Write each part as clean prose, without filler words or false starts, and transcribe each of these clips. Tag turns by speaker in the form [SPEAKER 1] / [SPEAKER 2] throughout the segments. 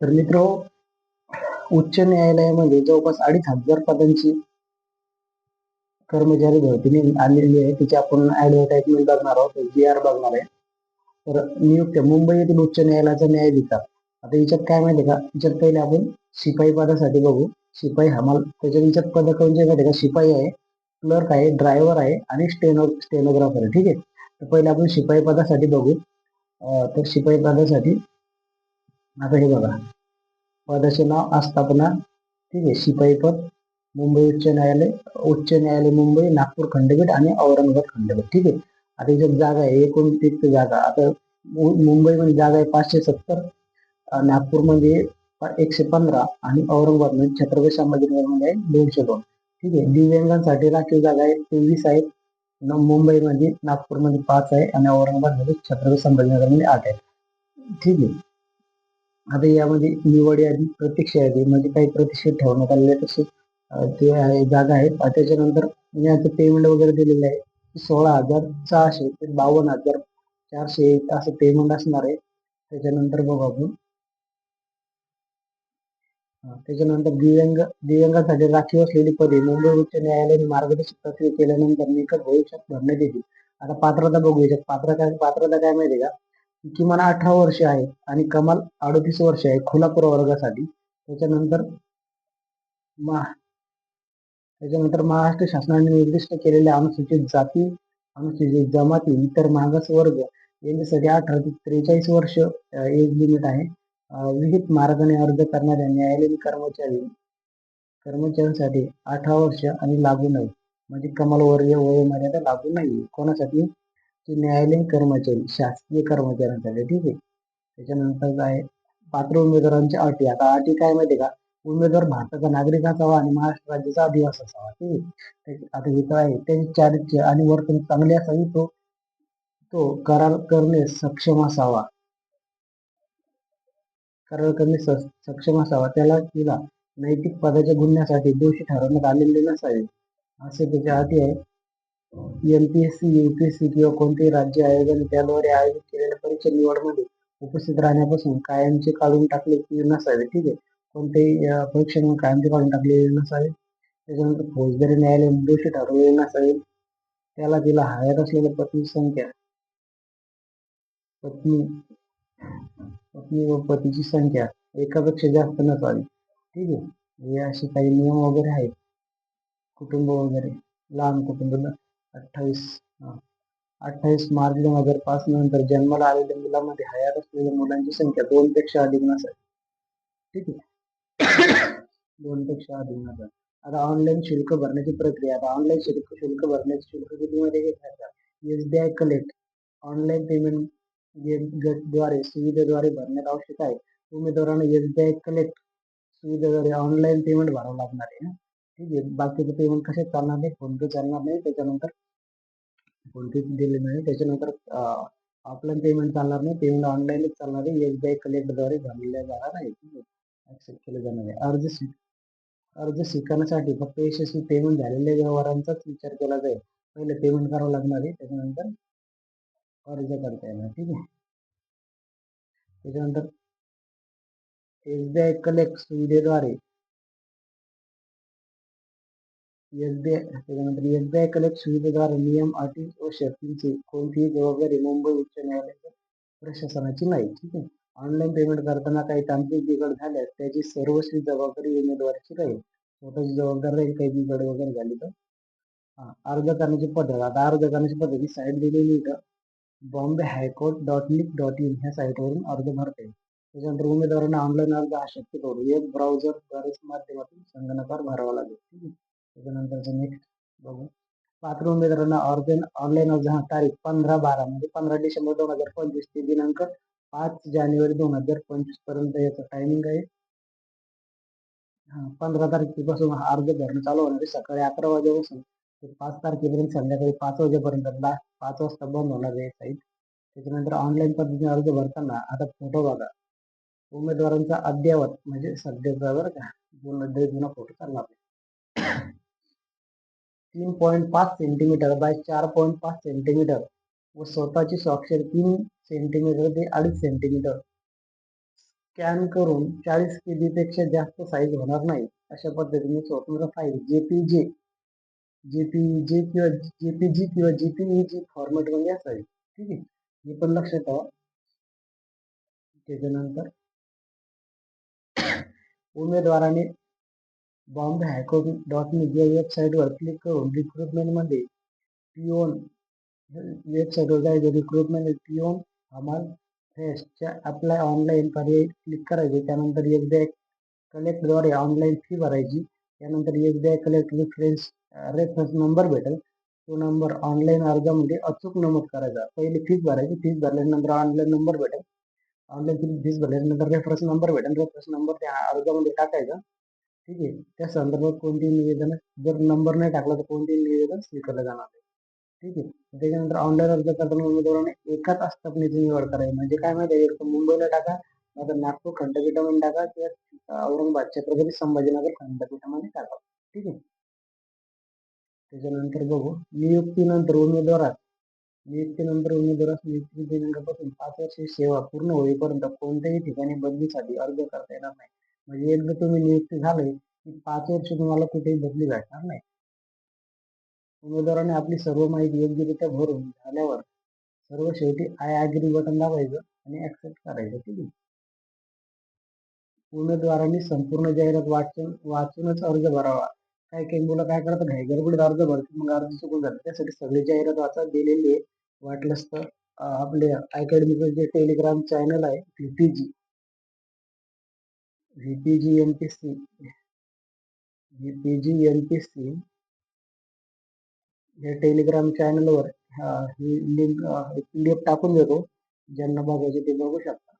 [SPEAKER 1] तर मित्र, उच्च न्यायालयामध्ये जवळपास 2,500 पदांची कर्मचारी भरती आलेली आहे. तिची आपण ऍडव्हर्टाइजमेंट बघणार आहोत, BR बघणार आहे. तर नियुक्त मुंबई येथील उच्च न्यायालयाचा न्यायाधिकार. आता याच्यात काय माहिती का, याच्यात पहिले आपण शिपाई पदासाठी बघू. शिपाई हमाल, त्याच्या याच्यात पद कोणते माहिती का, शिपाई आहे, क्लर्क आहे, ड्रायव्हर आहे आणि स्टेनोग्राफर आहे. ठीक आहे. तर पहिले आपण शिपाई पदासाठी बघू. तर शिपाई पदासाठी आता हे बघा, पदाचे नाव, आस्थापना. ठीक आहे. शिपाई पद, मुंबई उच्च न्यायालय मुंबई, नागपूर खंडपीठ आणि औरंगाबाद खंडपीठ. ठीक आहे. आता याच्यात जागा आहे एकूण रिक्त जागा. आता मुंबईमध्ये जागा आहे 570, नागपूरमध्ये 115 आणि औरंगाबाद मध्ये छत्रपती संभाजीनगरमध्ये आहे 202. ठीक आहे. दिव्यांगांसाठी राखीव जागा आहे 23 आहेत. मुंबईमध्ये, नागपूरमध्ये 5 आहे आणि औरंगाबादमध्ये छत्रपती संभाजीनगरमध्ये 8 आहे. ठीक आहे. आता यामध्ये निवड यादी, प्रतीक्षा यादी म्हणजे काही प्रतिष्ठित ठेवण्यात आलेले तसे ते आहे जागा आहे. त्याच्यानंतर याचं पेमेंट वगैरे दिलेलं आहे 16,600 ते 52,400 असं पेमेंट असणार आहे. त्याच्यानंतर बघू आपण, त्याच्यानंतर दिव्यांगासाठी राखीव असलेली पदे मुंबई उच्च न्यायालयाने मार्गदर्शक तत्त्वे केल्यानंतर निकट भविष्यात भरण्यात येतील. आता पात्रता बघू. याच्यात पात्रता काय माहिती का, किमान 18 वर्ष आहे आणि कमाल 38 वर्ष आहे खुला प्रवर्गासाठी. त्याच्यानंतर महाराष्ट्र शासनाने निर्दिष्ट केलेल्या अनुसूचित जाती, अनुसूचित जमाती, इतर मागास वर्ग यांच्यासाठी 18 ते 43 वर्ष एज लिमिट आहे. विहित मार्गाने अर्ज करणाऱ्या न्यायालयीन कर्मचाऱ्यांसाठी 18 वर्ष आणि लागू नाही, म्हणजे कमाल वर्ग वयोमर्यादा लागू नाही. कोणासाठी? की न्यायालयीन कर्मचारी, शासकीय कर्मचाऱ्यांसाठी. ठीक आहे. त्याच्यानंतर काय, पात्र उमेदवारांच्या अटी. आता अटी काय माहिती का, उमेदवार भारताचा नागरिक असावा आणि महाराष्ट्र राज्याचा अधिवासी असावा. ठीक आहे. आता इथं आहे, त्याचे चारित्र्य आणि वर्तन चांगले असावी, तो तो करार करणे सक्षम असावा. सक्षम असावा. तिला नैतिक पदाच्या गुन्ह्यासाठी दोषी ठरवण्यात आलेले नसावे, असे त्याच्या अटी आहे. MPSC, UPSC किंवा कोणतेही राज्य आयोगाने त्याद्वारे आयोजित केलेल्या परीक्षा निवडमध्ये उपस्थित राहण्यापासून कायमचे काढून टाकले नसावे. ठीक आहे. कोणतेही परीक्षेने कायमचे काढून टाकलेले नसावे. त्याच्यानंतर फौजदारी न्यायालय दोषी ठरवलेले नसावे. तिला हयात असलेल्या पत्नी व पतीची संख्या एकापेक्षा जास्त नसावी. ठीक आहे. हे असे काही नियम वगैरे आहेत. कुटुंब वगैरे, लहान कुटुंब 28 मार्च 2005 नंतर जन्माला आलेल्या मुलामध्ये हयात असलेल्या मुलांची संख्या 2 पेक्षा अधिक नसावी. ठीक आहे. 2 पेक्षा अधिक नसावी. आता ऑनलाईन शुल्क भरण्याची प्रक्रिया. आता ऑनलाईन शुल्क भरण्याची शुल्क किती मध्ये घेतात? SBI कलेक्ट ऑनलाईन पेमेंट द्वारे सुविधेद्वारे भरण्यात आवश्यक आहे. उमेदवारांना SBI कलेक्ट सुविधेद्वारे ऑनलाईन पेमेंट भरावं लागणार आहे. ठीक आहे. बाकीचं पेमेंट कशात चालणार नाही, फोन पे चालणार नाही. त्याच्यानंतर फोन पे दिले नाही. त्याच्यानंतर ऑफलाईन पेमेंट चालणार नाही, पेमेंट ऑनलाईनच चालणार आहे. SBI कलेक्ट द्वारे भरलेल्या जाणार आहे. ठीक आहे. ऍक्सेप्ट केले जाणार आहे. अर्ज स्वीकारण्यासाठी फक्त यशस्वी पेमेंट झालेल्या व्यवहारांचाच विचार केला जाईल. पहिले पेमेंट करावं लागणार आहे, त्याच्यानंतर अर्ज करता येणार. ठीक आहे. त्याच्यानंतर SBI कलेक्ट सुविधेद्वारे SBI कलेक्ट सुविधेद्वारे नियम, अटी व शर्तींची कोणतीही जबाबदारी मुंबई उच्च न्यायालयाच्या प्रशासनाची नाही. ठीक आहे. ऑनलाईन पेमेंट करताना काही तांत्रिक बिघड झाल्यास त्याची सर्वस्वी जबाबदारी उमेदवाराची राहील. स्वतःची जबाबदारी राहील काही बिघड वगैरे झाली तर. अर्ज करण्याची पद्धत. आता अर्ज करण्याची पद्धत ही साईट दिलेली इथं, bombayhighcourt.nic.in ह्या साईटवरून अर्ज भरता येईल. त्याच्यानंतर उमेदवारांना ऑनलाईन अर्ज हा शक्यतो एक ब्राउझरद्वारे माध्यमातून संगणकावर भरावा लागेल. ठीक आहे. त्याच्यानंतरचं नेक्स्ट बघू. पात्र उमेदवारांना ऑनलाईन अर्ज तारीख 15/12 म्हणजे 15 डिसेंबर 2025 ते दिनांक 5 जानेवारी 2025 पर्यंत याचं टायमिंग आहे. 15 तारखेपासून हा अर्ज भरणं चालू होणार आहे. सकाळी 11 वाजेपासून ते 5 तारखेपर्यंत संध्याकाळी 5 वाजेपर्यंत 5 वाजता बंद होणार आहे साईट. त्याच्यानंतर ऑनलाईन पद्धतीने अर्ज भरताना आता फोटो बघा. उमेदवारांचा अद्ययावत म्हणजे सध्याचा बरं का, जुना फोटो चालणार नाही. 3.5 सेंटीमीटर बाय 4.5 सेंटीमीटर व स्वतःची स्वाक्षरी 3 सेंटीमीटर ते 2.5 सेंटीमीटर स्कॅन करून 40 KB पेक्षा जास्त साईज होणार नाही अशा पद्धतीने स्वतंत्र फाईल जेपीजे किंवा जेपीजी किंवा जेपीईजी फॉर्मॅट मध्ये असावी. ठीक आहे, हे पण लक्षात ठेवा. त्याच्यानंतर उमेदवाराने बॉम्बे हायकोर्ट .मीडिया वेबसाईटवर क्लिक करून रिक्रुटमेंटमध्ये पिओन वेबसाईटवर जायचं. रिक्रुटमेंट पिओन हमाल फेस्टच्या अप्लाय ऑनलाईन पर्याय क्लिक करायचे. त्यानंतर एकदा कलेक्टद्वारे ऑनलाईन फी भरायची. त्यानंतर एकदा कलेक्ट रेफरन्स नंबर भेटेल. तो नंबर ऑनलाईन अर्जामध्ये अचूक नमूद करायचा. पहिले फीस भरायची. फीस भरल्यानंतर ऑनलाईन नंबर भेटेल. ऑनलाईन फीस भरल्यानंतर रेफरन्स नंबर भेटेल. रेफरन्स नंबर त्या अर्जामध्ये टाकायचा. ठीक आहे, त्या संदर्भात कोणतीही निवेदन, जर नंबर नाही टाकला तर कोणतेही निवेदन स्वीकारलं जाणार नाही. ठीक आहे, त्याच्यानंतर ऑनलाईन अर्ज करताना उमेदवाराने एकाच आस्थापनेची निवड करायची. म्हणजे काय माहिती आहे, एक मुंबईला टाका, आता नागपूर खंडपीठामध्ये टाका किंवा औरंगाबाद छत्रपती संभाजीनगर खंडपीठामध्ये टाका. ठीक आहे, त्याच्यानंतर बघू नियुक्तीनंतर उमेदवारास नियुक्ती दिनांकापासून 5 वर्षे सेवा पूर्ण होईपर्यंत कोणत्याही ठिकाणी बदलीसाठी अर्ज करता येणार नाही. म्हणजे एकदा तुम्ही नियुक्ती झाले की 5 वर्ष तुम्हाला कुठेही बदली भेटणार नाही. उमेदवाराने आपली सर्व माहिती योग्यरित्या भरून झाल्यावर सर्व शेवटी आय ॲग्री बटन दाबायचं आणि ऍक्सेप्ट करायचं. ठीक आहे, उमेदवारांनी संपूर्ण जाहिरात वाचूनच अर्ज भरावा. काही मुलं काय करतात, घाई गडबडीत अर्ज भरतात, मग अर्ज चुकून जातात. त्यासाठी सगळी जाहिरात वाचा दिलेली आहे. वाटलंच तर आपले अकॅडमीचं जे टेलिग्राम चॅनल आहे व्हीपीजी एमपीसी या टेलिग्राम चॅनलवर ही लिंक PDF टाकून देतो. ज्यांना बघायचे ते बघू शकता.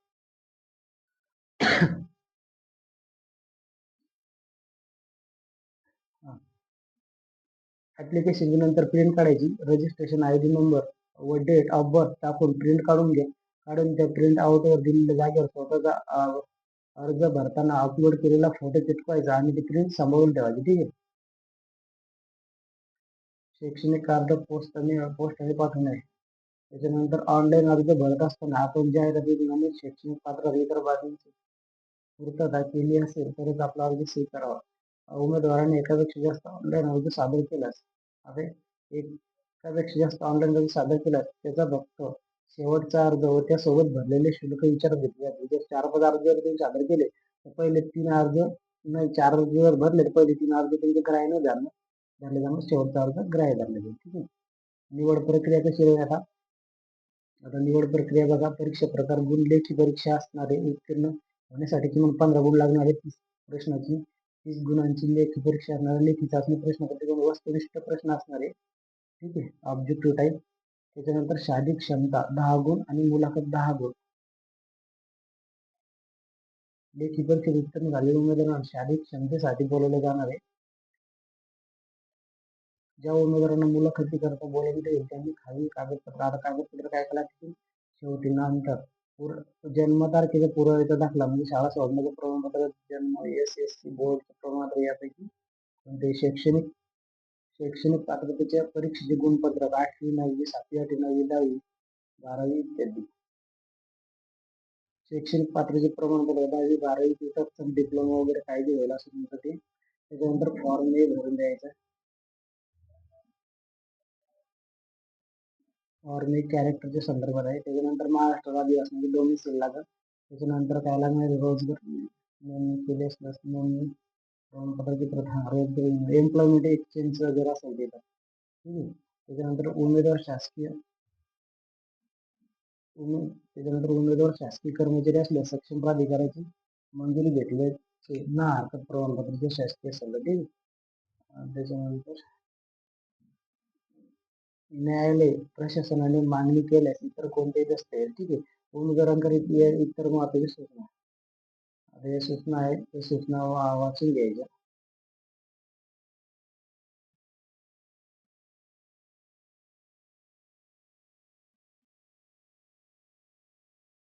[SPEAKER 1] ऍप्लिकेशन नंतर प्रिंट काढायची. रजिस्ट्रेशन ID नंबर व डेट ऑफ बर्थ टाकून प्रिंट काढून घ्या. त्या प्रिंट आउटवर दिलेल्या जागेवर स्वतःचा अर्ज भरताना अपलोड केलेला फोटो चिटकवायचा आणि ती प्रिंट सांभाळून ठेवायची. ठीक आहे, शैक्षणिक कार्ड पोस्टाने पाठवणे. त्याच्यानंतर ऑनलाईन अर्ज भरत असताना आपण जाहिरातीप्रमाणे शैक्षणिक पात्रता इतर बाबींची पूर्तता केली असेल तरच आपला अर्ज स्वीकारावा. उमेदवाराने एकापेक्षा जास्त ऑनलाईन अर्ज सादर केल्यास त्याचा फक्त शेवटचा अर्ज व त्यासोबत भरलेले शुल्क विचारात घेतले जाते. जर 4-5 अर्ज जर तुम्ही सादर केले तर पहिले 3 अर्ज नाही, 4 अर्ज जर भरले तर पहिले 3 अर्ज तुमचे ग्राह्य न धरले जाणार, शेवटचा अर्ज ग्राह्य धरले जाईल. ठीक आहे, निवड प्रक्रिया कशी आहे आता निवड प्रक्रिया बघा. परीक्षा प्रकार गुण लेखी परीक्षा असणारे उत्तीर्ण होण्यासाठी किमान 15 गुण लागणारे 30 प्रश्नाची 30 गुणांची लेखी परीक्षा असणारे लेखी चाचणी प्रश्नपत्रिका वस्तुनिष्ठ प्रश्न असणारे. ठीक आहे, ऑब्जेक्टिव्ह टाईप. त्याच्यानंतर शारीरिक क्षमता 10 गुण आणि मुलाखत 10 गुण. लेखी परीक्षेत उत्तीर्ण झालेल्या उमेदवारांना शारीरिक क्षमतेसाठी बोलवले जाणार आहे. ज्या उमेदवारांना मुलाखती करता बोलावले येईल त्यांनी खालील कागदपत्र काय करा, शेवटी नंतर जन्मतारखेचा पुराव्याचा दाखला म्हणजे शाळा सोडण्याचं प्रमाणपत्र, जन्म, SSC बोर्डचं प्रमाणपत्र यापैकी कोणते शैक्षणिक पात्रतेच्या परीक्षेचे गुणपत्रक 8वी 9वी 7वी 8वी 9वी 10वी 12वी इत्यादी. शैक्षणिक पात्रतेचे प्रमाणपत्र 10वी 12वी तत्सम डिप्लोमा वगैरे कायदे व्हायला असं म्हणतात ते. त्याच्यानंतर फॉर्म A भरून द्यायचा. फॉर्म A कॅरेक्टरच्या संदर्भात आहे. त्याच्यानंतर महाराष्ट्र आदिवासी डोमिसाईल लागत. त्याच्यानंतर काय लागणार, रोजगार नोंदणी केली असल्यास नोंदणी प्रमाणपत्राची प्रथा, एम्प्लॉयमेंट एक्सचेंज वगैरे असेल देतात. ठीक आहे, त्याच्यानंतर उमेदवार शासकीय कर्मचारी असल्यास सक्षम प्राधिकाराची मंजुरी घेतल्याचे ना हरकत प्रमाणपत्राचे शासकीय सल्ला. ठीक आहे, त्याच्यानंतर न्यायालय प्रशासनाने मागणी केल्यास इतर कोणतेही दस्तऐवज. ठीक आहे, उमेदवारांकडे इतर महत्त्वाची सूचना. आता या सूचना आहेत, त्या सूचना वाचून घ्यायच्या.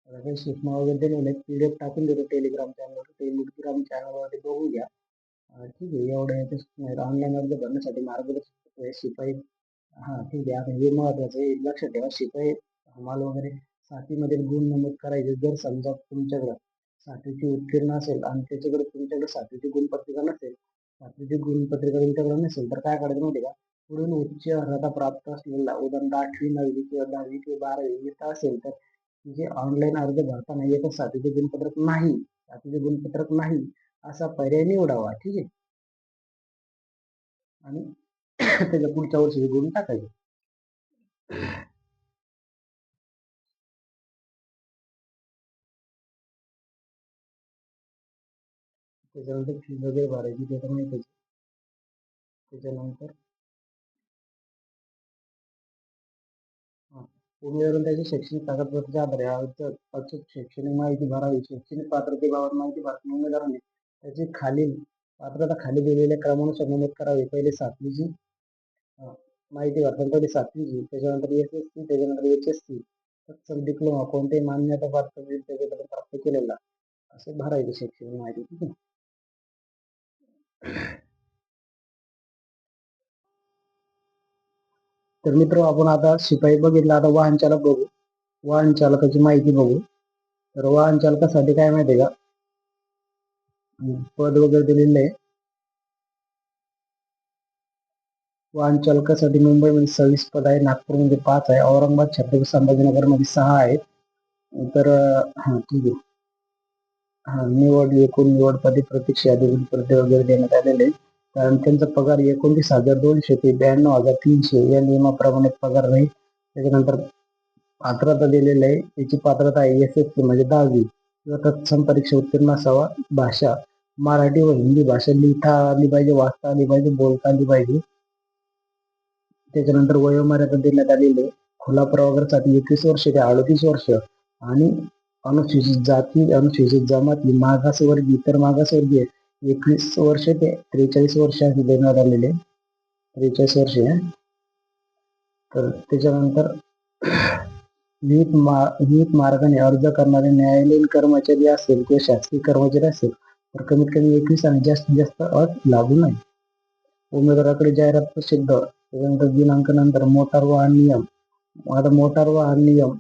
[SPEAKER 1] काही सूचना वगैरे दिलेल्या आहेत, PDF टाकून देतो टेलिग्राम चॅनलवरती बघू घ्या. ठीक आहे, एवढ्या याच्या सूचना आहेत. ऑनलाईन अर्ज भरण्यासाठी मार्गदर्शक शिपाई. ठीक आहे, आता हे महत्वाचं आहे, लक्षात ठेवा. शिपाई हमाल वगैरे साथीमध्ये गुण नमूद करायचे. जर समजा तुमच्याकडं सातवीची उत्तीर्ण असेल आणि त्याच्याकडे तुमच्याकडे सातवीची गुणपत्रिका नसेल, सातवीची गुणपत्रिका तुमच्याकडे नसेल तर काय करायचं माहिती का, पुढील उच्च अर्हता प्राप्त असलेला उदाहरण 8वी 9वी किंवा 10वी किंवा 12वी येत असेल तर जे ऑनलाईन अर्ज भरताना येतं सातवीचे गुणपत्रक नाही, सातवीचे गुणपत्रक नाही असा पर्याय निवडावा. ठीक आहे. आणि त्याच्या पुढच्या वर्षी गुण टाकायचे. त्याच्यानंतर फी वगैरे भरायची ते तर माहितीच. त्याच्यानंतर उमेदवारांनी त्याची शैक्षणिक कागदपत्राच्या आधारे अचूक शैक्षणिक माहिती भरावी. शैक्षणिक पात्रतेबाबत माहिती भरताना उमेदवारांनी त्याची खालील पात्रता खाली दिलेल्या क्रमानुसार नमूद करावी. पहिले सातवीची माहिती भरताना पहिले सातवीची, त्याच्यानंतर SSC, त्याच्यानंतर HSC, तत्सम डिप्लोमा, कोणतेही मान्यता प्राप्त प्राप्त केलेला असं भरायचं शैक्षणिक माहिती. ठीक आहे. तर मित्र आपण आता शिपाई बघितला, आता वाहन चालक बघू. वाहन चालकाची माहिती बघू. तर वाहन चालकासाठी काय माहिती आहे का, पद वगैरे दिलेलं आहे. वाहन चालकासाठी मुंबईमध्ये 26 पद आहे, नागपूरमध्ये 5 आहे, औरंगाबाद छत्रपती संभाजीनगरमध्ये 6 आहेत. तर ठीक आहे. निवड एकूण निवड पदे प्रतीक्षा पदे वगैरे देण्यात आलेले आहे. कारण त्यांचा पगार 29,200 ते 92,300 या नियमाप्रमाणे पगार राहील. त्याच्यानंतर पात्रता दिलेली आहे. याची पात्रता आहे SSC म्हणजे 10वी किंवा तत्सम परीक्षा उत्तीर्ण असावा. भाषा मराठी व हिंदी भाषा लिहिता आली पाहिजे, वाचता आली पाहिजे, बोलता आली पाहिजे. त्याच्यानंतर वयोमर्यादा देण्यात आलेली आहे. खुला प्रवर्गासाठी 21 वर्ष ते 38 वर्ष आणि अनुसूचित जाती, अनुसूचित जमाती, मागासवर्गीय, इतर मागासवर्गीय 21 वर्ष ते 43 वर्ष देण्यात आलेले. 43 वर्ष आहे. तर त्याच्यानंतर विविध मार्गाने अर्ज करणारे न्यायालयीन कर्मचारी असेल किंवा शासकीय कर्मचारी असेल तर कमीत कमी 21 आणि जास्तीत जास्त अट लागू नाही. उमेदवाराकडे जाहिरात प्रसिद्ध, त्याच्यानंतर दिनांक, नंतर मोटार वाहन नियम. आता मोटार वाहन नियम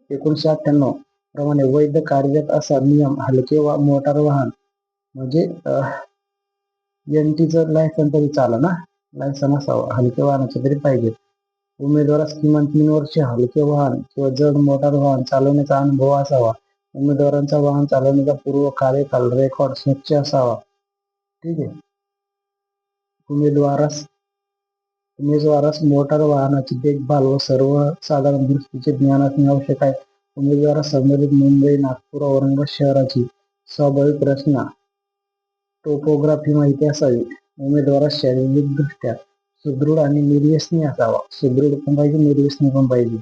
[SPEAKER 1] 1998 प्रमाणे वैध कार्यरत असा नियम हलके मोटार वाहन म्हणजे NTचं लायसन तरी चालेल ना, लायसन असावं, हलक्या वाहनाचं तरी पाहिजे. उमेदवारास किमान 3 वर्षे हलके वाहन किंवा जड मोटार वाहन चालवण्याचा अनुभव असावा. उमेदवारांचा वाहन चालवण्याचा पूर्व कार्यकाल रेकॉर्ड स्वच्छ असावा. ठीक आहे. उमेदवारास मोटार वाहनाची देखभाल व सर्वसाधारण दृष्टीचे ज्ञान असणे आवश्यक आहे. उमेदवारास संबंधित मुंबई, नागपूर, औरंगाबाद शहराची स्वाभाविक रचना, टोपोग्राफी माहिती असावी. उमेदवारास शारीरिकदृष्ट्या सुदृढ आणि निर्व्यसनी असावा. सुदृढ पण पाहिजे, निर्व्यसनी पण पाहिजे.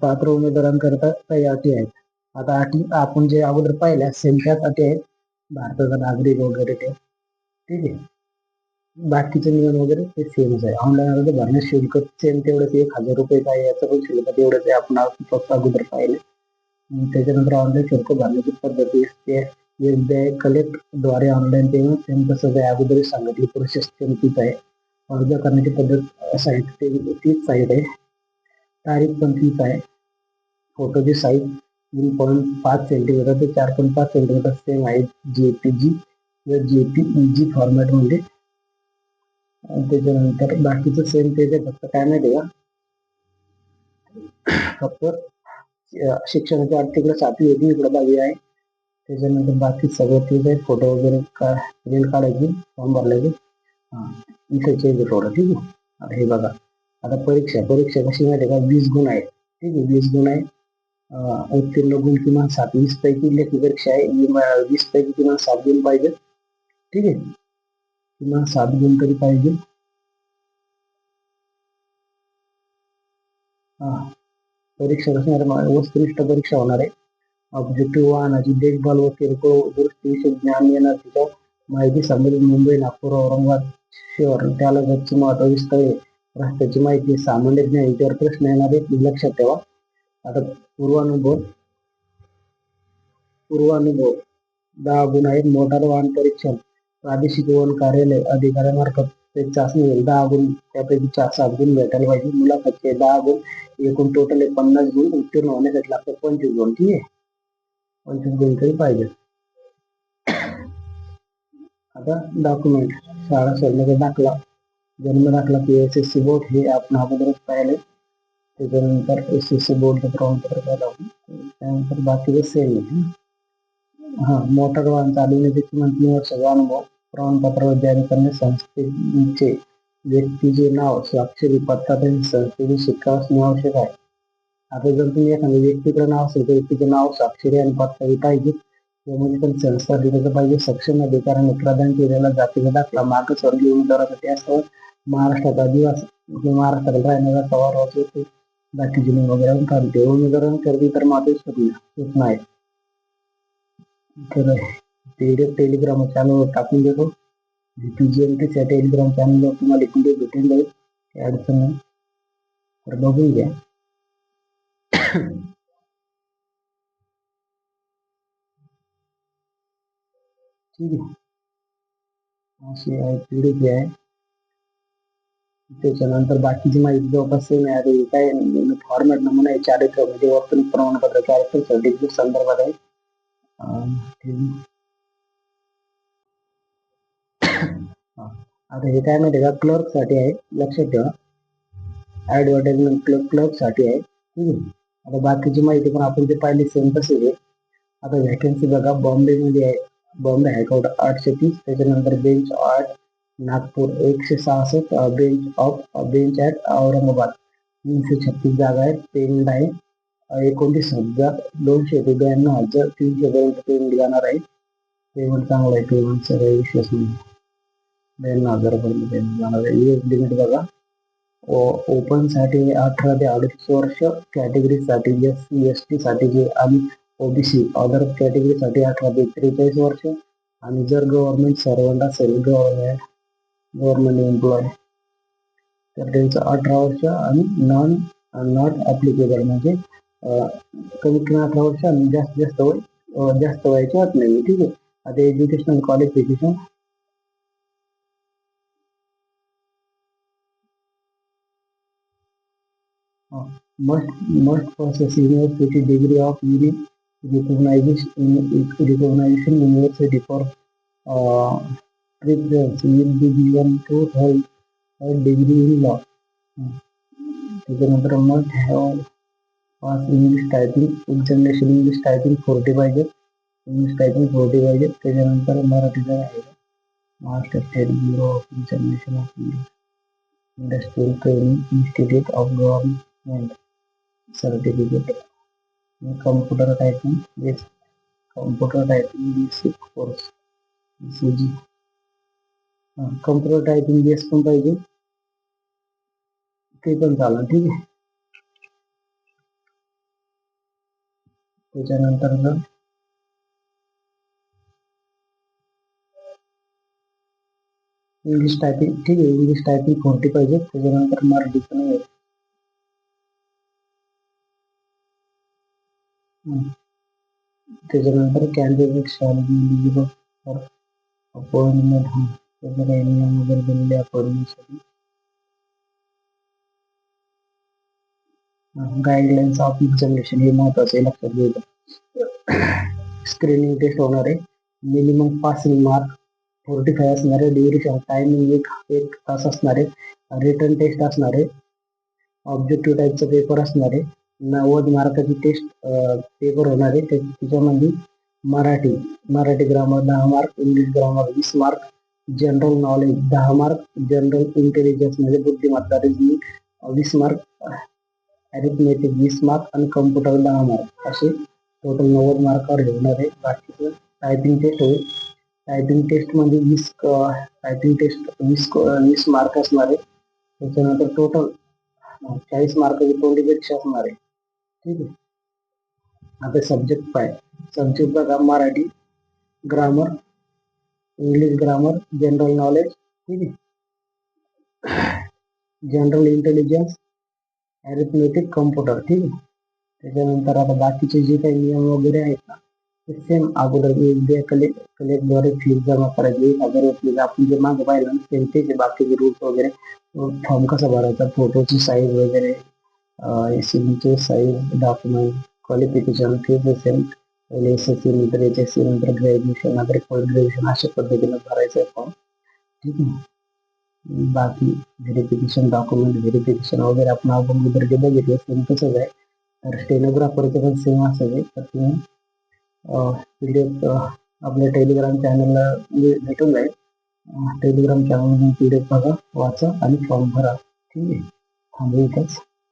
[SPEAKER 1] पात्र उमेदवारांकरता काही अटी आहेत. आता अटी आपण जे अगोदर पाहिल्या सेम त्याच अटी आहेत, भारताचा नागरिक वगैरे ते. ठीक आहे. बाकीचे नियम वगैरे ते सेमच आहे. ऑनलाईन अर्ज भरण्यास शुल्क सेम तेवढंच 1,000 रुपये आहे. याचं पण शुल्क तेवढंच आहे, आपण फक्त अगोदर पाहिले. त्याच्यानंतर ऑनलाईन शुल्क भरण्याची पद्धती SBI कलेक्ट द्वारे ऑनलाईन पेमेंट सेम तसंच आहे, अगोदर सांगितली प्रोसेस सेम तीच आहे. अर्ज करण्याची पद्धत साईट तीच साईट आहे, तारीख पण तीच आहे. फोटोची साईज 3.5 सेंटीमीटर ते 4.5 सेंटीमीटर सेम आहे, JPG किंवा JPEG फॉर्मॅट मध्ये. त्याच्यानंतर बाकीचं सेम तेच आहे, फक्त काय माहिती का, फक्त शिक्षणाची अट तिकडे 7वी होती, इकडे 10वी आहे. त्याच्यानंतर बाकी सगळं तेच आहे. फोटो वगैरे प्रिंट काढायची, फॉर्म भरल्याचे. इथे चेंज थोडं. ठीक आहे. आता हे बघा, आता परीक्षा कशी माहिती का, 20 गुण आहे. ठीक आहे, 20 गुण आहे. उत्तीर्ण गुण किमान 7, 20 पैकी लेखी परीक्षा आहे. 20 पैकी किमान 7 गुण पाहिजे. ठीक आहे, किमान 7 गुण तरी पाहिजे. परीक्षा कसणार, वस्तुनिष्ठ परीक्षा होणार आहे. ऑब्जेक्टिव्ह वाहनाची देखभाल व किरकोळ दुरुस्तीविषयी ज्ञान येणार, तिच्या माहिती संबंधित मुंबई, नागपूर, औरंगाबाद शहर, त्याला गच्ची महत्वाची स्थळे, रस्त्याची माहिती, सामान्य ज्ञान याच्यावर प्रश्न येणार आहे, लक्षात ठेवा. आता पूर्वानुभव 10 गुण आहेत. मोटार वाहन परीक्षण प्रादेशिक वन कार्यालय अधिकाऱ्यामार्फत चाचणी होईल. 10 गुण, त्यापैकी 7 गुण भेटायला पाहिजे. मुलाखतचे 10 गुण, एकूण टोटल 50 गुण. उत्तीर्ण होण्यासाठी लागतात 25 गुण. ठीक आहे. 25 गुण तरी पाहिजे. आता डॉक्युमेंट, शाळा सोडण्याचा दाखला, जन्म दाखला, PSSC बोर्ड हे आपण अगोदरच पाहिले. त्याच्यानंतर SSC बोर्डचं प्रमाणपत्र पाहिलं आपण. त्यानंतर बाकीचे सेम आहे. हा, मोटार वाहन चालवण्याचे किमान 3 वर्षाचा अनुभव, प्रमाणपत्र जारी करणे, संस्थेचे व्यक्तीचे नाव, स्वाक्षरी, पत्ता आणि संस्थेचे शिक्का असणे आवश्यक आहे. आता जर तुम्ही एखाद्या व्यक्तीकडे नाव असेल तर व्यक्तीचे नाव, स्वाक्षरी आणि पत्ता पाहिजे. त्यामध्ये पण संस्था दिलेलं पाहिजे. सक्षम अधिकाऱ्याने प्रदान केलेला जातीचा दाखला मागासवर्गीय उमेदवारासाठी असतो. महाराष्ट्रात आदिवासी किंवा महाराष्ट्रात राहणारा सवार ते बाकीचे नियम वगैरे काढते. उमेदवारांकरता तर मात्र सूचना आहे. तर टेलिग्राम चॅनलवर टाकून देतो. PGMTच्या टेलिग्राम चॅनलवर तुम्हाला व्हिडिओ भेटून जाईल, काही अडचण नाही. तर बघून घ्या. ठीक आहे, अशी आहे PDP आहे. त्याच्यानंतर बाकीची माहिती जवळपास सेम आहे. काय फॉर्मॅट नमुना आहे, चारित्र्य म्हणजे वर्तणूक प्रमाणपत्र, कॅरेक्टर सर्टिफिकेट संदर्भात आहे. आता हे काय माहिती का, क्लर्क साठी आहे, लक्षात ठेवा. ऍडव्हर्टाइजमेंट क्लर्क साठी आहे. ठीक आहे. आता बाकीची माहिती पण आपण जे पाहिली सेम तसेच आहे. आता व्हॅकन्सी बघा, बॉम्बे मध्ये आहे, बॉम्बे हायकोर्ट 830, त्याच्यानंतर bench 8 Nagpur 166, bench at Aurangabad 336 जागा आहेत. पेमेंट आहे 29,292,300 पेमेंट जाणार आहे. पेमेंट चांगलं आहे, पेमेंटचा काही विषयच नाही. 92,000 पेमेंट जाणार आहे. एज लिमिट बघा, ओपन साठी 18 ते 38 वर्ष, कॅटेगरी साठी SC ST साठी जे आणि OBC अदर कॅटेगरी साठी 18 ते 43 वर्ष, आणि जर गव्हर्नमेंट सर्वंट असेल, गव्हर्नमेंट एम्प्लॉय, तर त्यांचं 18 वर्ष आणि नॉट ऍप्लिकेबल म्हणजे कमीत कमी 18 वर्ष आणि जास्त वयाची अट नाही. ठीक आहे. आता educational qualification, must possess university degree of any recognization university for preference will be given to hold a degree in law. त्याच्यानंतर must have pass English typing examination, English typing 40 पाहिजे, English typing 40 पाहिजे. त्याच्यानंतर मराठीचा आहे Maharashtra state bureau of examination of industrial training institute of government certificate, computer typing basic course CG, computer typing base पण पाहिजे, ते पण चालेल. ठीक आहे. त्याच्यानंतर इंग्लिश टायपिंग, ठीक आहे, इंग्लिश टायपिंग 40 पाहिजे. त्याच्यानंतर मराठीचं नाही आहे. त्याच्यानंतर candidate shall be eligible for appointment, त्याचं काही नियम वगैरे दिलेले अपॉइंटमेंटसाठी. गाईडलाईन्स ऑफ एक्झामिनेशन हे महत्वाचं आहे, लक्षात घ्यायचं. स्क्रीनिंग टेस्ट होणार आहे, मिनिमम पासिंग मार्क 45 असणार आहे, ड्युरेशन टायमिंग एक तास असणार आहे, रिटर्न टेस्ट असणार आहे, ऑब्जेक्टिव्ह टाईपचा पेपर असणार आहे, 90 मार्काची टेस्ट पेपर होणार आहे. त्याच्यामध्ये Marathi grammar 10 mark, English grammar 20 mark, general knowledge 10 mark, general intelligence म्हणजे बुद्धिमत्ता रिजनिंग 20 मार्क, अरिथमेटिक 20 मार्क आणि कम्प्युटर 10 मार्क, असे टोटल 90 मार्कावर होणार आहे. बाकीचं टायपिंग टेस्ट होईल. टायपिंग टेस्ट मध्ये 20 मार्क असणार आहे. त्याच्यानंतर टोटल 40 मार्काची तोंडी परीक्षा असणार आहे. ठीक आहे. आता सब्जेक्ट सब्जेक्ट बघा, Marathi grammar, English grammar, general knowledge, ठीक आहे, जनरल इंटेलिजन्स, अरिथमेटिक, कम्प्युटर. ठीक आहे. त्याच्यानंतर आता बाकीचे जे काही नियम वगैरे आहेत ना, ते सेम अगोदर कलेक्टद्वारे फीज जमा करायची 1000 रुपये. आपण जे मागे पाहिलं ना सेम तेच बाकीचे रूल्स वगैरे, फॉर्म कसा भरायचा, फोटोची साईज वगैरे, signature size, document, qualification, fees same पहिले SSC नंतर HSC नंतर ग्रॅज्युएशन नंतर पोस्ट ग्रॅज्युएशन अशा पद्धतीने भरायचं आहे फॉर्म. ठीक आहे. बाकी व्हेरिफिकेशन डॉक्युमेंट व्हेरिफिकेशन वगैरे आपण अगोदर जे बघितलं सेम तसंच आहे. तर स्टेनोग्राफरचं पण सेम असं आहे. तर तुम्ही PDF आपल्या टेलिग्राम चॅनलला भेटून जाईल. टेलिग्राम चॅनल PDF बघा, वाचा आणि फॉर्म भरा. ठीक आहे. थांबू इथंच.